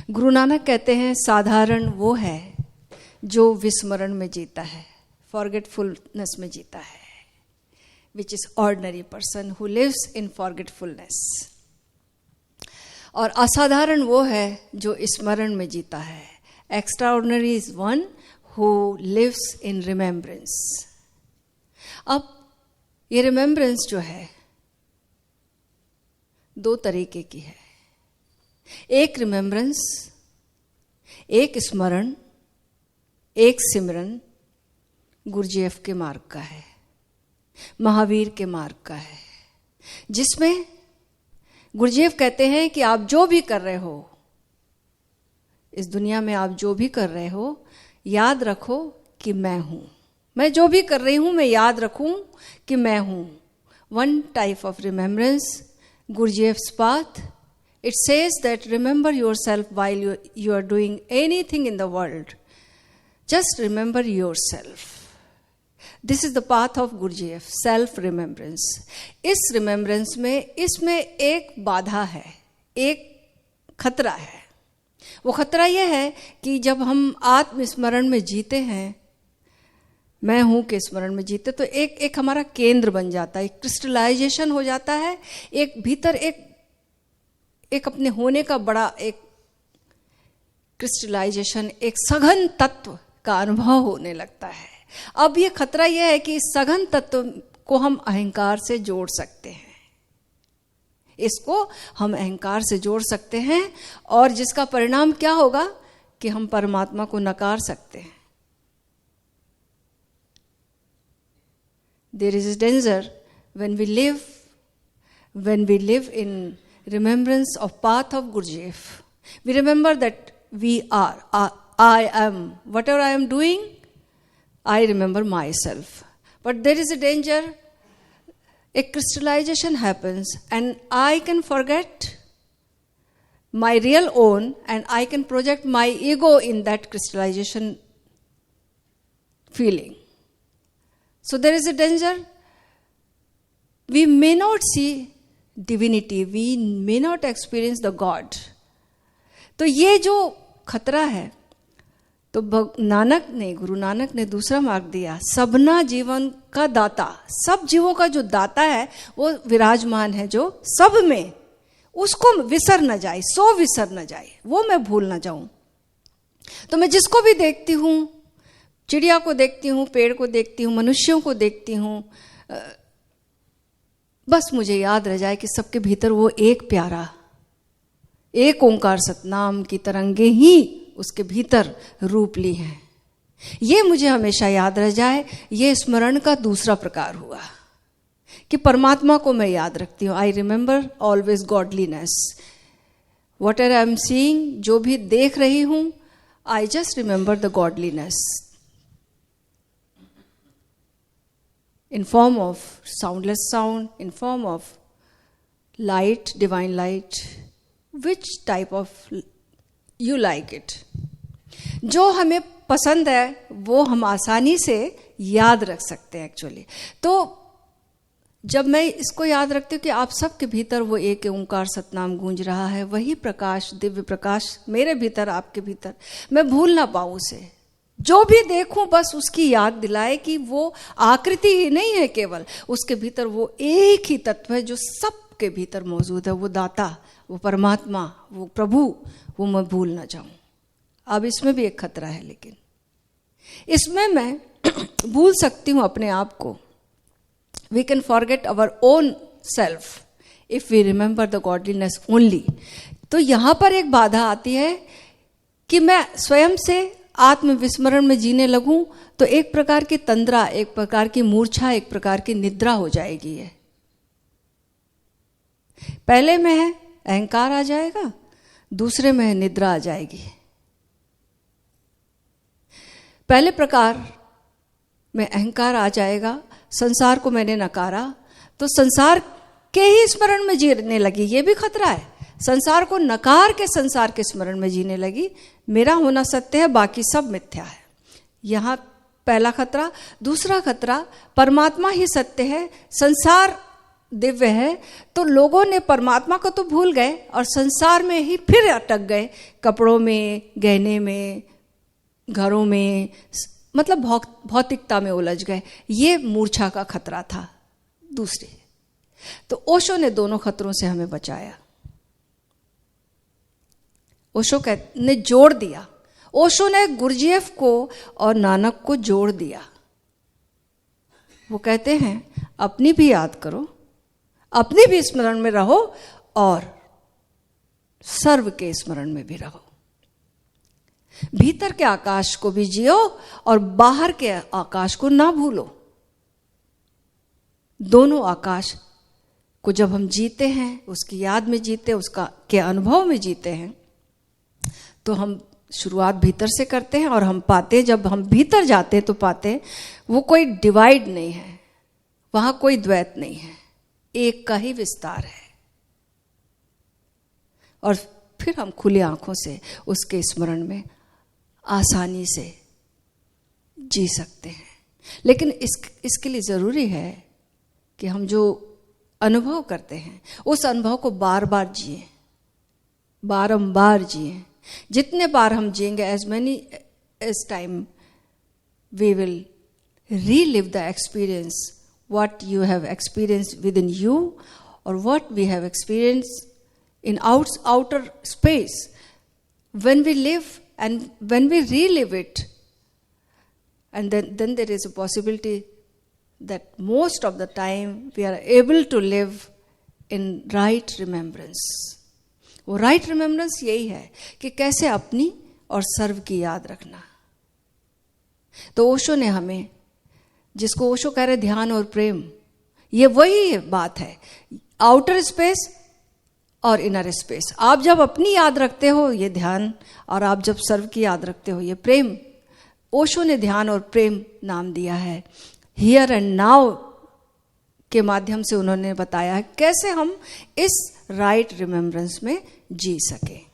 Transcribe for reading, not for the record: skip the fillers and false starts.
गुरु नानक कहते हैं साधारण वो है जो विस्मरण में जीता है, फॉरगेटफुलनेस में जीता है, which is ordinary person who lives in forgetfulness. और असाधारण वो है जो स्मरण में जीता है। Extraordinary is one who lives in remembrance. अब ये रिमेम्बरेंस जो है दो तरीके की है। एक रिमेम्बरेंस, एक स्मरण, एक सिमरन गुरुजीएफ के मार्ग का है, महावीर के मार्ग का है, जिसमें गुरुजीएफ कहते हैं कि आप जो भी कर रहे हो इस दुनिया में, आप जो भी कर रहे हो, याद रखो कि मैं हूं। मैं जो भी कर रही हूं मैं याद रखूं कि मैं हूं। One type of remembrance, Gurdjieff's path, it says that remember yourself while you are doing anything in the world. Just remember yourself. This is the path of Gurdjieff, self-remembrance. इस remembrance में, इसमें एक बाधा है, एक खतरा है। वो खतरा यह है कि जब हम आत्मस्मरण में जीते हैं, मैं हूं के स्मरण में जीते, तो एक हमारा केंद्र बन जाता है, एक क्रिस्टलाइजेशन हो जाता है, एक भीतर एक अपने होने का बड़ा एक क्रिस्टलाइजेशन, एक सघन तत्व का अनुभव होने लगता है। अब ये खतरा यह है कि इस सघन तत्व को हम अहंकार से जोड़ सकते हैं, इसको हम अहंकार से जोड़ सकते हैं, और जिसका परिणाम क्या होगा कि हम परमात्मा को नकार सकते हैं। There is a danger when we live in remembrance of path of Gurdjieff. We remember that we are, I am, whatever I am doing, I remember myself. But there is a danger, a crystallization happens and I can forget my real own and I can project my ego in that crystallization feeling. So there is a danger. We may not see divinity, we may not experience the God. तो ये जो खतरा है, तो गुरु नानक ने दूसरा मार्ग दिया, सबना जीवन का दाता। सब जीवों का जो दाता है वो विराजमान है, जो सब में, उसको विसर न जाए, सो विसर न जाए, वो मैं भूल न जाऊं। तो मैं जिसको भी देखती हूं, चिड़िया को देखती हूँ, पेड़ को देखती हूँ, मनुष्यों को देखती हूँ, बस मुझे याद रह जाए कि सबके भीतर वो एक प्यारा, एक ओंकार सतनाम की तरंगे ही उसके भीतर रूप ली हैं। ये मुझे हमेशा याद रह जाए। ये स्मरण का दूसरा प्रकार हुआ कि परमात्मा को मैं याद रखती हूँ। I remember always godliness. What ever I am seeing, जो भी देख रही हूँ, I just remember the godliness in form of soundless sound, in form of light, divine light, which type of you like it. जो हमें पसंद है वो हम आसानी से याद रख सकते हैं एक्चुअली। तो जब मैं इसको याद रखती हूँ कि आप सबके भीतर वो एक ओंकार सतनाम गूंज रहा है, वही प्रकाश, दिव्य प्रकाश मेरे भीतर, आपके भीतर, मैं भूल ना पाऊँ उसे। जो भी देखूं बस उसकी याद दिलाए कि वो आकृति ही नहीं है केवल, उसके भीतर वो एक ही तत्व है जो सबके भीतर मौजूद है, वो दाता, वो परमात्मा, वो प्रभु, वो मैं भूल ना जाऊं। अब इसमें भी एक खतरा है, लेकिन इसमें मैं भूल सकती हूं अपने आप को। We can forget our own self if we remember the godliness only. तो यहां पर एक बाधा आती है कि मैं स्वयं से आत्मविस्मरण में जीने लगूं तो एक प्रकार की तंद्रा, एक प्रकार की मूर्छा, एक प्रकार की निद्रा हो जाएगी। है पहले में है अहंकार आ जाएगा, दूसरे में है निद्रा आ जाएगी। पहले प्रकार में अहंकार आ जाएगा, संसार को मैंने नकारा तो संसार के ही स्मरण में जीने लगी, ये भी खतरा है। संसार को नकार के संसार के स्मरण में जीने लगी, मेरा होना सत्य है, बाकी सब मिथ्या है। यहां पहला खतरा। दूसरा खतरा, परमात्मा ही सत्य है, संसार दिव्य है, तो लोगों ने परमात्मा को तो भूल गए और संसार में ही फिर अटक गए, कपड़ों में, गहने में, घरों में, मतलब भौतिकता में उलझ गए। ये मूर्छा का खतरा था दूसरे। तो ओशो ने दोनों खतरों से हमें बचाया। ओशो ने जोड़ दिया। ओशो ने गुरजीएफ को और नानक को जोड़ दिया। वो कहते हैं अपनी भी याद करो, अपनी भी स्मरण में रहो और सर्व के स्मरण में भी रहो। भीतर के आकाश को भी जियो और बाहर के आकाश को ना भूलो। दोनों आकाश को जब हम जीते हैं, उसकी याद में जीते, उसका के अनुभव में जीते हैं, तो हम शुरुआत भीतर से करते हैं और हम पाते, जब हम भीतर जाते हैं तो पाते वो कोई डिवाइड नहीं है, वहां कोई द्वैत नहीं है, एक का ही विस्तार है। और फिर हम खुली आंखों से उसके स्मरण में आसानी से जी सकते हैं। लेकिन इसके लिए जरूरी है कि हम जो अनुभव करते हैं उस अनुभव को बार बार जिए, बारंबार जिए। जितने बार हम जिएंगे, as many as time we will relive the experience, what you have experienced within you or what we have experienced in outer space. When we live and when we relive it, and then there is a possibility that most of the time we are able to live in right remembrance. वो right remembrance यही है कि कैसे अपनी और सर्व की याद रखना। तो ओशो ने हमें, जिसको ओशो कह रहे ध्यान और प्रेम, ये वही बात है, आउटर स्पेस और इनर स्पेस। आप जब अपनी याद रखते हो ये ध्यान, और आप जब सर्व की याद रखते हो ये प्रेम। ओशो ने ध्यान और प्रेम नाम दिया है। हियर एंड नाउ के माध्यम से उन्होंने बताया कैसे हम इस राइट रिमेम्बरेंस में जी सके।